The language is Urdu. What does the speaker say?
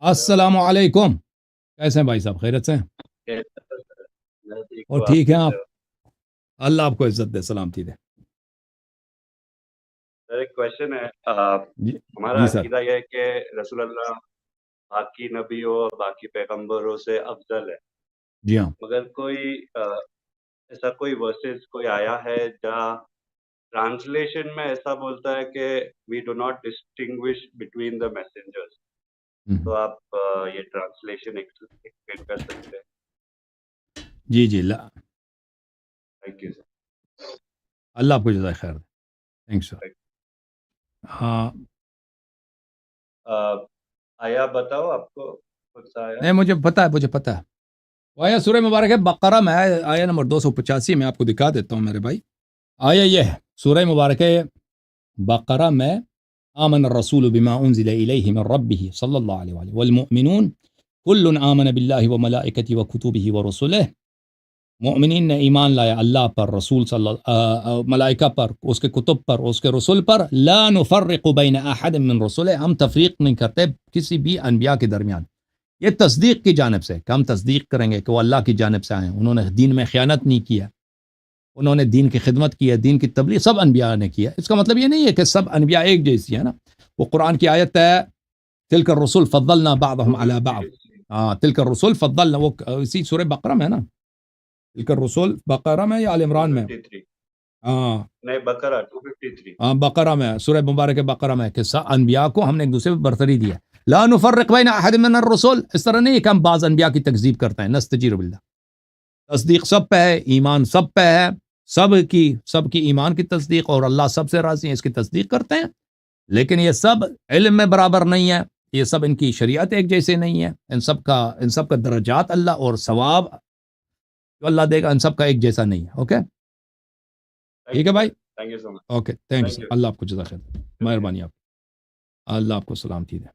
السلام علیکم، کیسے ہیں بھائی صاحب؟ خیرت سے ہیں میں ٹھیک اور ہوں، آپ ٹھیک ہیں کیسے آپ؟ ہو؟ اللہ آپ کو عزت دے، سلامتی دے. سر ایک کوشچن ہے، جی ہمارا جی سر. عقیدہ یہ ہے کہ رسول اللہ باقی نبیوں اور باقی پیغمبروں سے افضل ہے، جی ہاں. مگر کوئی ایسا کوئی ورسز کوئی آیا ہے جہاں ٹرانسلیشن میں ایسا بولتا ہے کہ we do not distinguish between the messengers, تو آپ یہ ٹرانسلیشن ایکسپلین کر سکتے ہیں؟ جی جی تھینک یو سر. اللہ آپ کو جزائے خیر دے. تھینک سر. ہاں آیا بتاؤ، آپ کو کون سا آیا؟ نہیں، مجھے پتہ ہے. آیا سورہ مبارک ہے بقرہ میں، آیا نمبر 285 میں آپ کو دکھا دیتا ہوں میرے بھائی. آیا یہ ہے سورہ مبارک بقرہ میں، آمن الرسول بما انزل الیہ من ربہ صلی اللہ علیہ وآلہ والمؤمنون کل آمن باللہ وملائکتہ وکتبہ ورسلہ. مومنین نے ایمان لایا اللہ پر، رسول صلی اللہ ملائکہ پر، اس کے کتب پر، اس کے رسول پر. لا نفرق بین احد من رسلہ، ہم تفریق نہیں کرتے کسی بھی انبیاء کے درمیان. یہ تصدیق کی جانب سے کہ ہم تصدیق کریں گے کہ وہ اللہ کی جانب سے آئے ہیں، انہوں نے دین میں خیانت نہیں کیا، انہوں نے دین کی خدمت کی ہے، دین کی تبلیغ سب انبیاء نے کیا. اس کا مطلب یہ نہیں ہے کہ سب انبیاء ایک جیسی ہے نا. وہ قرآن کی آیت ہے تلک الرسل فضلنا بعضهم على بعض. تلک الرسل فضلنا، وہ اسی سورہ بقرہ میں ہے نا. تلک الرسل بقرہ میں یا آل عمران میں؟ 253 ہاں نہیں، بقرہ 253. ہاں بقرہ میں، سورہ مبارک بقرہ میں، کہ انبیاء کو ہم نے ایک دوسرے پہ برتری دی ہے. لا نفرق بین احد من الرسل، اس طرح نہیں ہے کہ ہم بعض انبیاء کی تکذیب کرتے ہیں. نستجیر باللہ، تصدیق سب پہ ہے، ایمان سب پہ ہے، سب کی ایمان کی تصدیق، اور اللہ سب سے راضی ہے، اس کی تصدیق کرتے ہیں. لیکن یہ سب علم میں برابر نہیں ہے، یہ سب ان کی شریعت ایک جیسے نہیں ہے. ان سب کا درجات اللہ اور ثواب جو اللہ دے گا ان سب کا ایک جیسا نہیں ہے. اوکے ٹھیک ہے بھائی. Thank you so much. Okay thank Thank you. you. اللہ آپ کو جزاک خیر. مہربانی آپ. اللہ آپ کو سلامتی دے.